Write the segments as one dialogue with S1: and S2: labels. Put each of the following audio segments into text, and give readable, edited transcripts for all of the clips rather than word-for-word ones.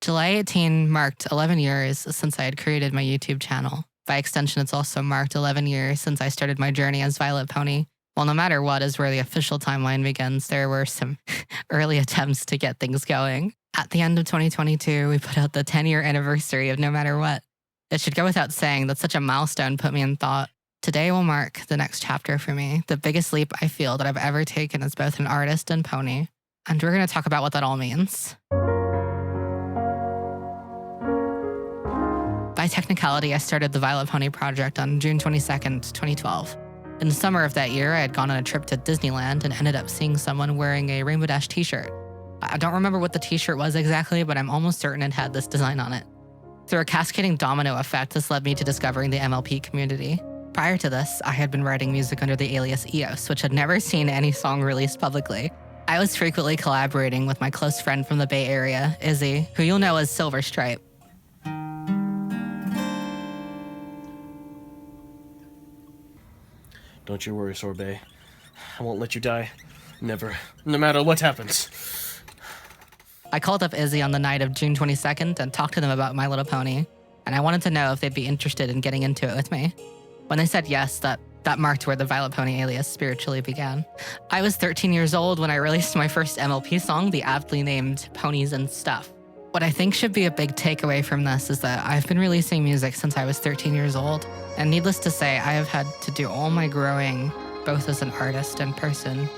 S1: July 18 marked 11 years since I had created my YouTube channel. By extension, it's also marked 11 years since I started my journey as Vylet Pony. Well, no matter what is where the official timeline begins, there were some early attempts to get things going. At the end of 2022, we put out the 10-year anniversary of No Matter What. It should go without saying that such a milestone put me in thought. Today will mark the next chapter for me, the biggest leap I feel that I've ever taken as both an artist and pony. And we're going to talk about what that all means. By technicality, I started the Vylet Pony project on June 22nd, 2012. In the summer of that year, I had gone on a trip to Disneyland and ended up seeing someone wearing a Rainbow Dash t-shirt. I don't remember what the t-shirt was exactly, but I'm almost certain it had this design on it. Through a cascading domino effect, this led me to discovering the MLP community. Prior to this, I had been writing music under the alias EOS, which had never seen any song released publicly. I was frequently collaborating with my close friend from the Bay Area, Izzy, who you'll know as Silver Stripe.
S2: Don't you worry, Sorbet. I won't let you die. Never. No matter what happens.
S1: I called up Izzy on the night of June 22nd and talked to them about My Little Pony, and I wanted to know if they'd be interested in getting into it with me. When they said yes, that marked where the Vylet Pony alias spiritually began. I was 13 years old when I released my first MLP song, the aptly named Ponies and Stuff. What I think should be a big takeaway from this is that I've been releasing music since I was 13 years old, and needless to say, I have had to do all my growing, both as an artist and person,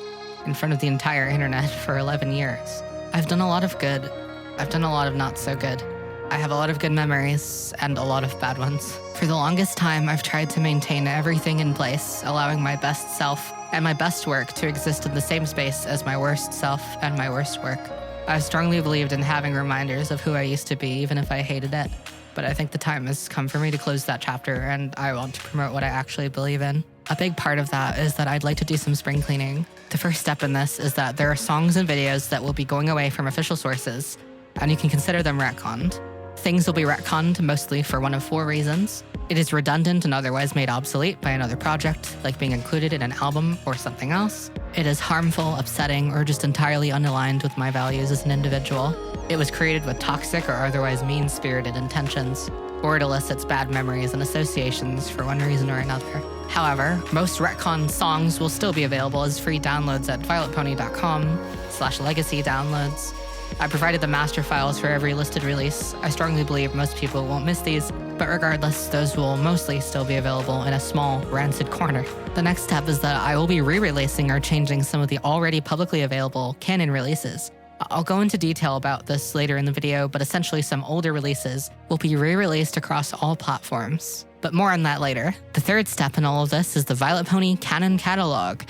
S1: in front of the entire internet for 11 years. I've done a lot of good. I've done a lot of not so good. I have a lot of good memories and a lot of bad ones. For the longest time, I've tried to maintain everything in place, allowing my best self and my best work to exist in the same space as my worst self and my worst work. I've strongly believed in having reminders of who I used to be, even if I hated it. But I think the time has come for me to close that chapter, and I want to promote what I actually believe in. A big part of that is that I'd like to do some spring cleaning. The first step in this is that there are songs and videos that will be going away from official sources, and you can consider them retconned. Things will be retconned mostly for one of 4 reasons. It is redundant and otherwise made obsolete by another project, like being included in an album or something else. It is harmful, upsetting, or just entirely unaligned with my values as an individual. It was created with toxic or otherwise mean-spirited intentions, or it elicits bad memories and associations for one reason or another. However, most retcon songs will still be available as free downloads at vyletpony.com/legacy downloads. I provided the master files for every listed release. I strongly believe most people won't miss these, but regardless, those will mostly still be available in a small, rancid corner. The next step is that I will be re-releasing or changing some of the already publicly available canon releases. I'll go into detail about this later in the video, but essentially some older releases will be re-released across all platforms. But more on that later. The third step in all of this is the Vylet Pony Canon Catalogue.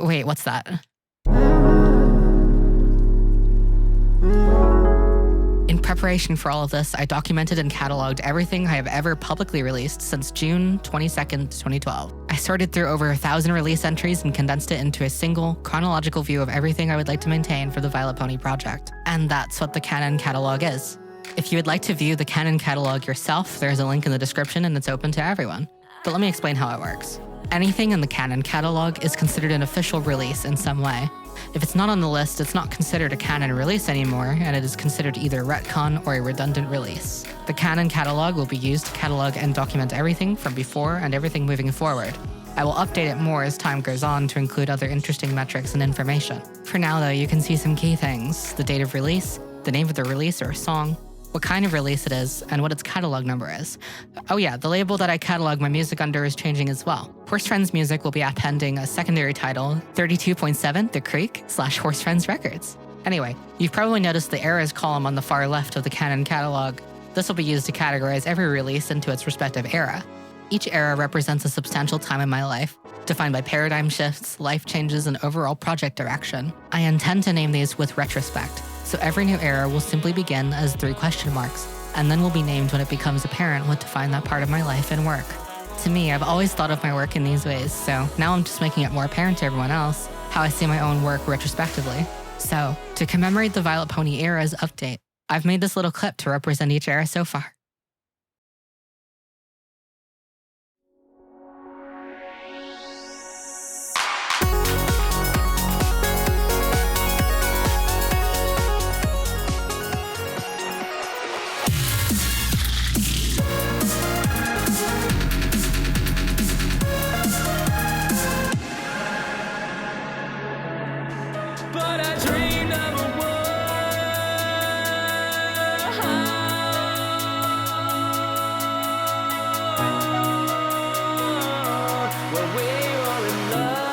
S1: Wait, what's that? In preparation for all of this, I documented and cataloged everything I have ever publicly released since June 22nd, 2012. I sorted through over 1,000 release entries and condensed it into a single, chronological view of everything I would like to maintain for the Vylet Pony project. And that's what the Canon Catalogue is. If you would like to view the Canon Catalogue yourself, there's a link in the description and it's open to everyone. But let me explain how it works. Anything in the Canon Catalogue is considered an official release in some way. If it's not on the list, it's not considered a canon release anymore, and it is considered either retcon or a redundant release. The Canon Catalogue will be used to catalog and document everything from before and everything moving forward. I will update it more as time goes on to include other interesting metrics and information. For now though, you can see some key things: the date of release, the name of the release or song, what kind of release it is, and what its catalog number is. Oh yeah, the label that I catalog my music under is changing as well. Horse Friends Music will be appending a secondary title, 32.7 The Creek /Horse Friends Records. Anyway, you've probably noticed the eras column on the far left of the Canon Catalogue. This will be used to categorize every release into its respective era. Each era represents a substantial time in my life, defined by paradigm shifts, life changes, and overall project direction. I intend to name these with retrospect, so every new era will simply begin as 3 question marks, and then will be named when it becomes apparent what defined that part of my life and work. To me, I've always thought of my work in these ways, so now I'm just making it more apparent to everyone else how I see my own work retrospectively. So, to commemorate the Vylet Pony era's update, I've made this little clip to represent each era so far.
S3: but I dreamed of a world where we were in love.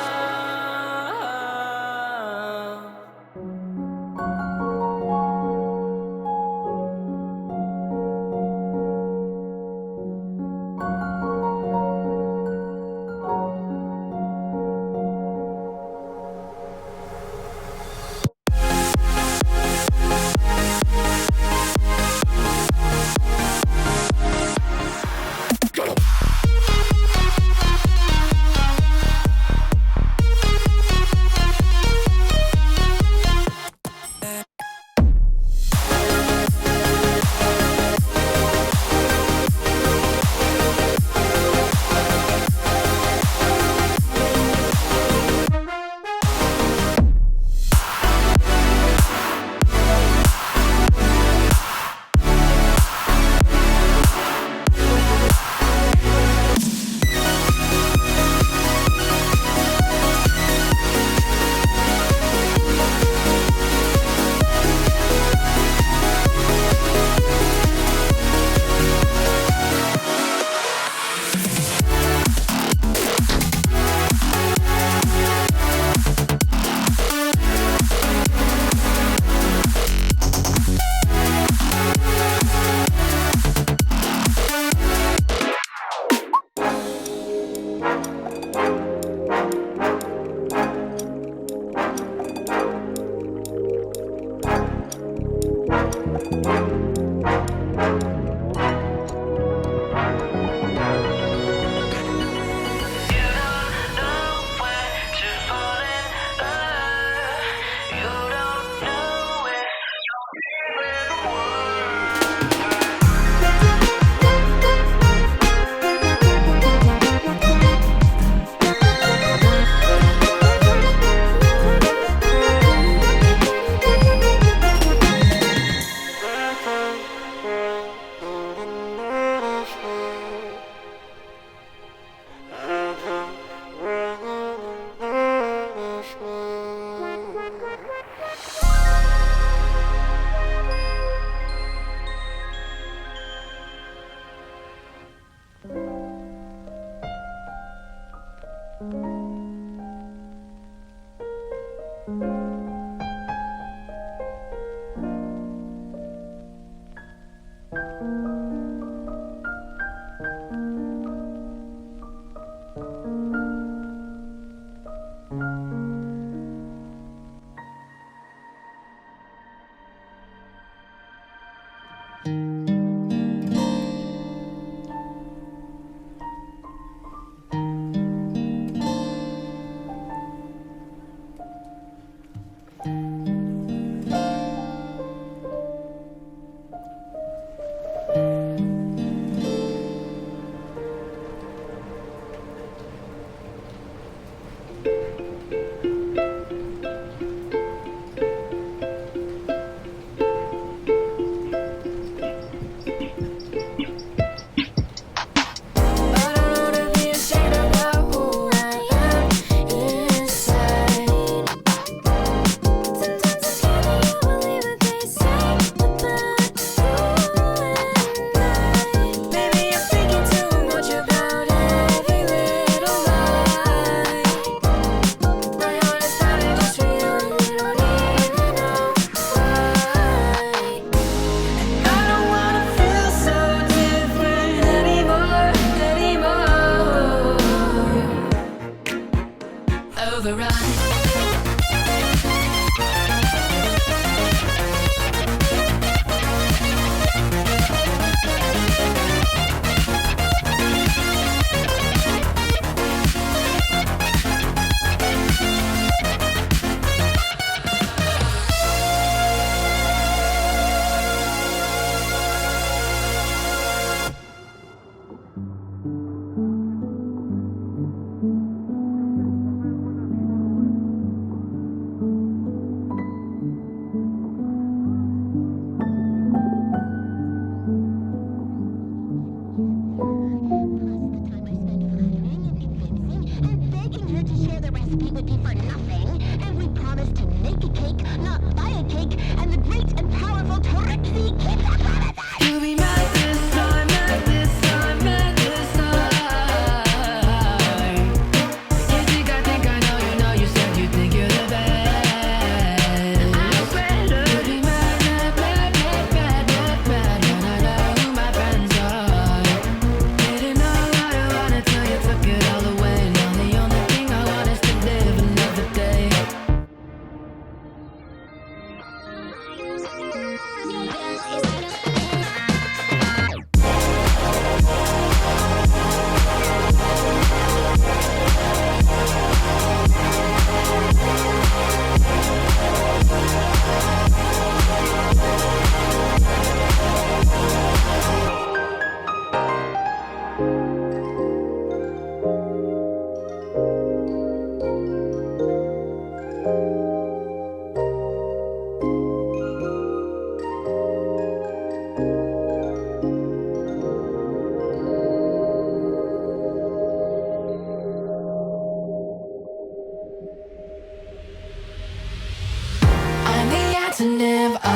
S4: antonym of the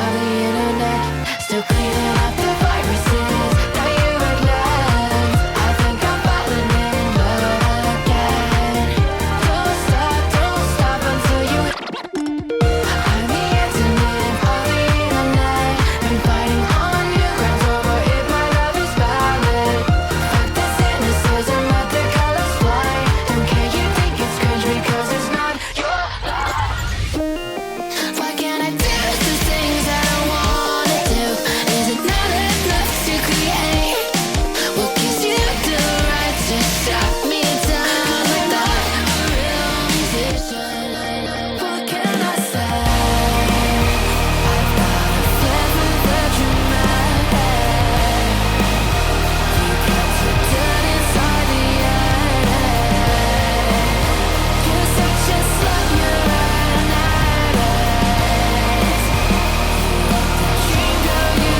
S4: internet. Still cleaning up the viruses that you had left. I think I'm falling in love again. Don't stop until you. I'm the antonym of the internet. Been fighting on new grounds over if my love is valid. Fuck the cynicism of the colors blind. Don't care, you think it's cringe because it's not your life. Why can't I do the things that I wanna do? Is it not enough to create? What gives you the right to shut me down without a real musician? What can I say? I've got a flavor that you made. You got to turn inside the end. You're such a slut, you're an addict. Dream girl you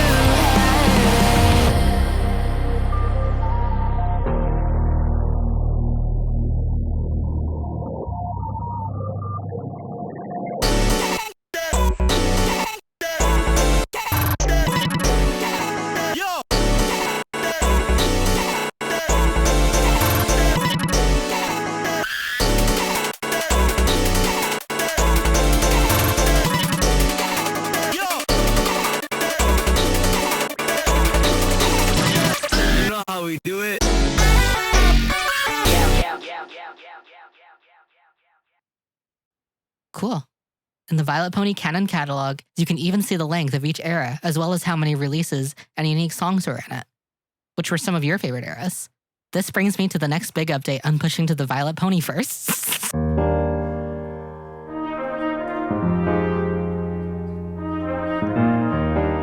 S3: You know how we do it.
S1: Cool. In the Vylet Pony Canon Catalogue, you can even see the length of each era, as well as how many releases and unique songs were in it. Which were some of your favorite eras? This brings me to the next big update I'm pushing to the Vylet Pony first.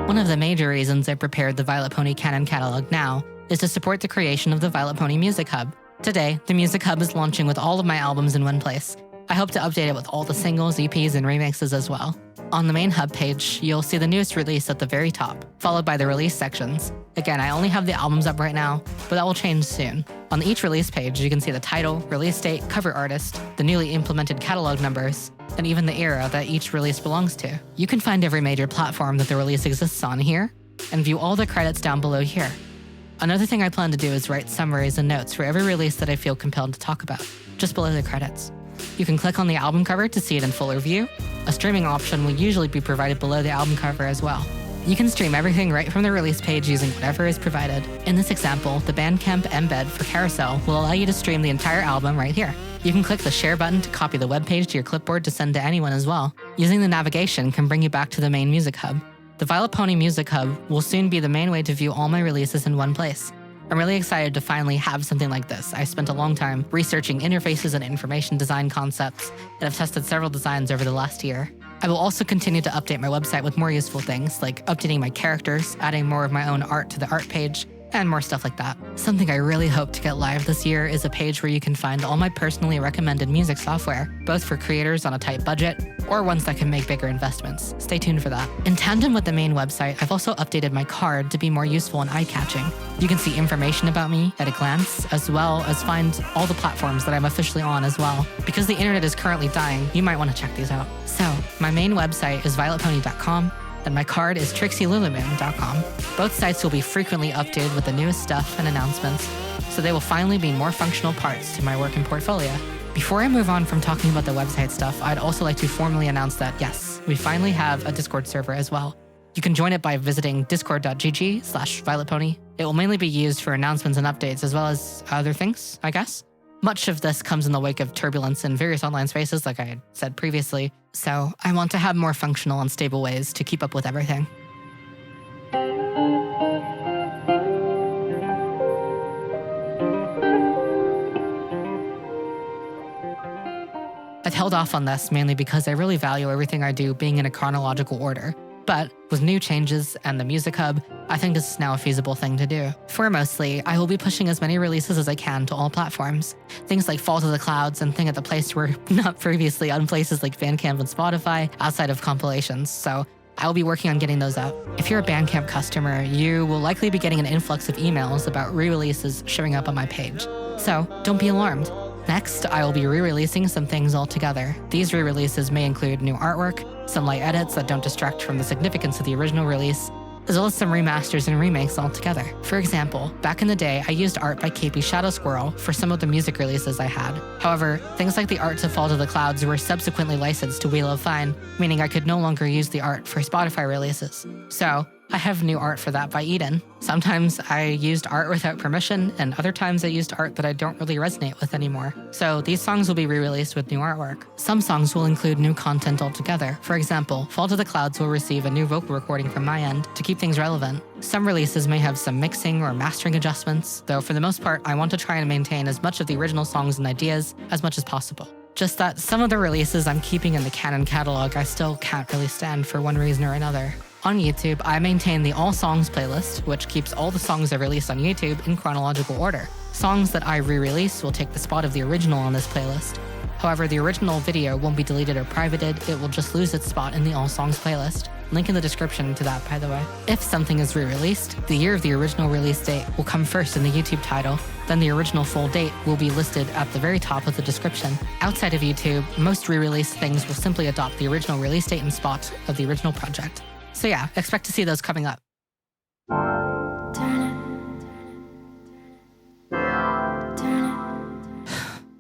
S1: One of the major reasons I prepared the Vylet Pony Canon Catalogue now is to support the creation of the Vylet Pony Music Hub. Today, the Music Hub is launching with all of my albums in one place. I hope to update it with all the singles, EPs, and remixes as well. On the main hub page, you'll see the newest release at the very top, followed by the release sections. Again, I only have the albums up right now, but that will change soon. On each release page, you can see the title, release date, cover artist, the newly implemented catalog numbers, and even the era that each release belongs to. You can find every major platform that the release exists on here, and view all the credits down below here. Another thing I plan to do is write summaries and notes for every release that I feel compelled to talk about, just below the credits. You can click on the album cover to see it in fuller view. A streaming option will usually be provided below the album cover as well. You can stream everything right from the release page using whatever is provided. In this example, the Bandcamp embed for Carousel will allow you to stream the entire album right here. You can click the share button to copy the webpage to your clipboard to send to anyone as well. Using the navigation can bring you back to the main Music Hub. The Vylet Pony Music Hub will soon be the main way to view all my releases in one place. I'm really excited to finally have something like this. I spent a long time researching interfaces and information design concepts, and have tested several designs over the last year. I will also continue to update my website with more useful things, like updating my characters, adding more of my own art to the art page, and more stuff like that. Something I really hope to get live this year is a page where you can find all my personally recommended music software, both for creators on a tight budget or ones that can make bigger investments. Stay tuned for that. In tandem with the main website, I've also updated my card to be more useful and eye-catching. You can see information about me at a glance, as well as find all the platforms that I'm officially on as well. Because the internet is currently dying, you might want to check these out. So, my main website is violetpony.com, and my card is trixielulumoon.com. Both sites will be frequently updated with the newest stuff and announcements, so they will finally be more functional parts to my work and portfolio. Before I move on from talking about the website stuff, I'd also like to formally announce that yes, we finally have a Discord server as well. You can join it by visiting discord.gg/violetpony. It will mainly be used for announcements and updates, as well as other things, I guess. Much of this comes in the wake of turbulence in various online spaces, like I had said previously, so I want to have more functional and stable ways to keep up with everything. I've held off on this mainly because I really value everything I do being in a chronological order. But with new changes and the Music Hub, I think this is now a feasible thing to do. Foremostly, I will be pushing as many releases as I can to all platforms. Things like Fall to the Clouds and Thing at the Place were not previously on places like Bandcamp and Spotify outside of compilations, so I will be working on getting those out. If you're a Bandcamp customer, you will likely be getting an influx of emails about re-releases showing up on my page. So don't be alarmed. Next, I will be re-releasing some things altogether. These re-releases may include new artwork, some light edits that don't distract from the significance of the original release, as well as some remasters and remakes altogether. For example, back in the day, I used art by KP Shadow Squirrel for some of the music releases I had. However, things like the art to Fall to the Clouds were subsequently licensed to We Love Fine, meaning I could no longer use the art for Spotify releases. So, I have new art for that by Eden. Sometimes I used art without permission, and other times I used art that I don't really resonate with anymore. So these songs will be re-released with new artwork. Some songs will include new content altogether. For example, Fall to the Clouds will receive a new vocal recording from my end to keep things relevant. Some releases may have some mixing or mastering adjustments, though for the most part, I want to try and maintain as much of the original songs and ideas as much as possible. Just that some of the releases I'm keeping in the Canon Catalogue I still can't really stand for one reason or another. On YouTube, I maintain the All Songs playlist, which keeps all the songs I release on YouTube in chronological order. Songs that I re-release will take the spot of the original on this playlist. However, the original video won't be deleted or privated, it will just lose its spot in the All Songs playlist. Link in the description to that, by the way. If something is re-released, the year of the original release date will come first in the YouTube title, then the original full date will be listed at the very top of the description. Outside of YouTube, most re-released things will simply adopt the original release date and spot of the original project. So yeah, expect to see those coming up.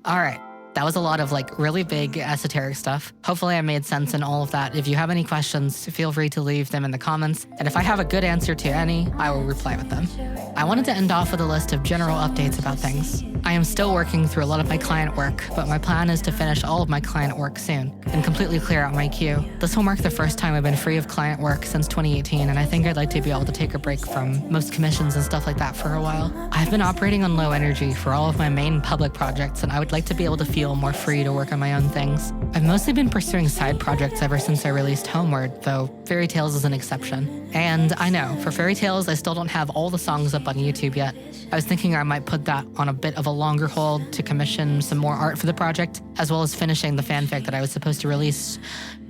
S1: All right. That was a lot of really big esoteric stuff. Hopefully I made sense in all of that. If you have any questions, feel free to leave them in the comments. And if I have a good answer to any, I will reply with them. I wanted to end off with a list of general updates about things. I am still working through a lot of my client work, but my plan is to finish all of my client work soon and completely clear out my queue. This will mark the first time I've been free of client work since 2018, and I think I'd like to be able to take a break from most commissions and stuff like that for a while. I've been operating on low energy for all of my main public projects, and I would like to be able to feel more free to work on my own things. I've mostly been pursuing side projects ever since I released Homeward, though Fairy Tales is an exception. And I know, for Fairy Tales, I still don't have all the songs up on YouTube yet. I was thinking I might put that on a bit of a longer hold to commission some more art for the project, as well as finishing the fanfic that I was supposed to release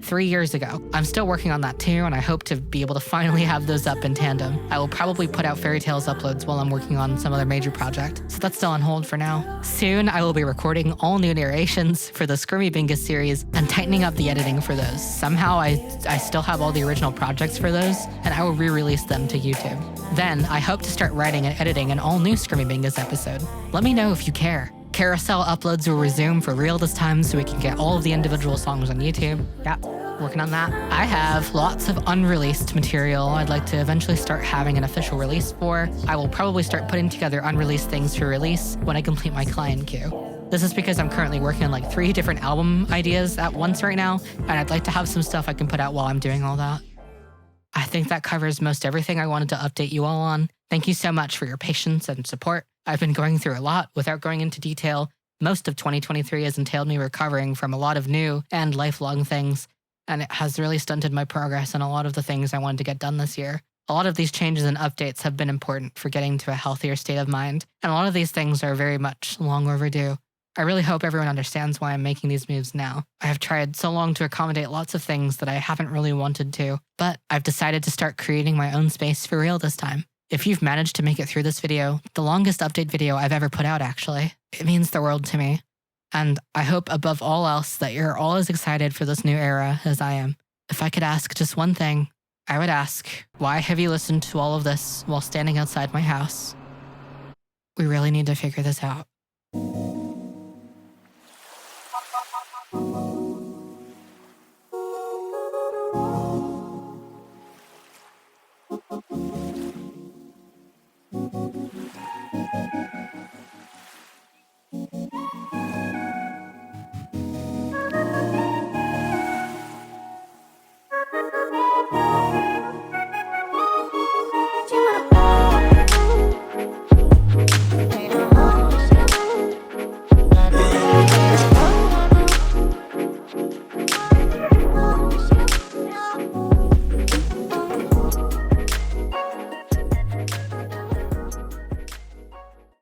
S1: 3 years ago. I'm still working on that too, and I hope to be able to finally have those up in tandem. I will probably put out Fairy Tales uploads while I'm working on some other major project, so that's still on hold for now. Soon, I will be recording all new narrations for the Skirmy Bingus series and tightening up the editing for those. Somehow, I still have all the original projects for those, and I will re-release them to YouTube. Then, I hope to start writing and editing an all-new Skirmy Bingus episode. Let me know if you care. Carousel uploads will resume for real this time so we can get all of the individual songs on YouTube. Yeah, working on that. I have lots of unreleased material I'd like to eventually start having an official release for. I will probably start putting together unreleased things for release when I complete my client queue. This is because I'm currently working on 3 different album ideas at once right now, and I'd like to have some stuff I can put out while I'm doing all that. I think that covers most everything I wanted to update you all on. Thank you so much for your patience and support. I've been going through a lot without going into detail. Most of 2023 has entailed me recovering from a lot of new and lifelong things, and it has really stunted my progress on a lot of the things I wanted to get done this year. A lot of these changes and updates have been important for getting to a healthier state of mind, and a lot of these things are very much long overdue. I really hope everyone understands why I'm making these moves now. I have tried so long to accommodate lots of things that I haven't really wanted to, but I've decided to start creating my own space for real this time. If you've managed to make it through this video, the longest update video I've ever put out actually, it means the world to me. And I hope above all else that you're all as excited for this new era as I am. If I could ask just one thing, I would ask, why have you listened to all of this while standing outside my house? We really need to figure this out.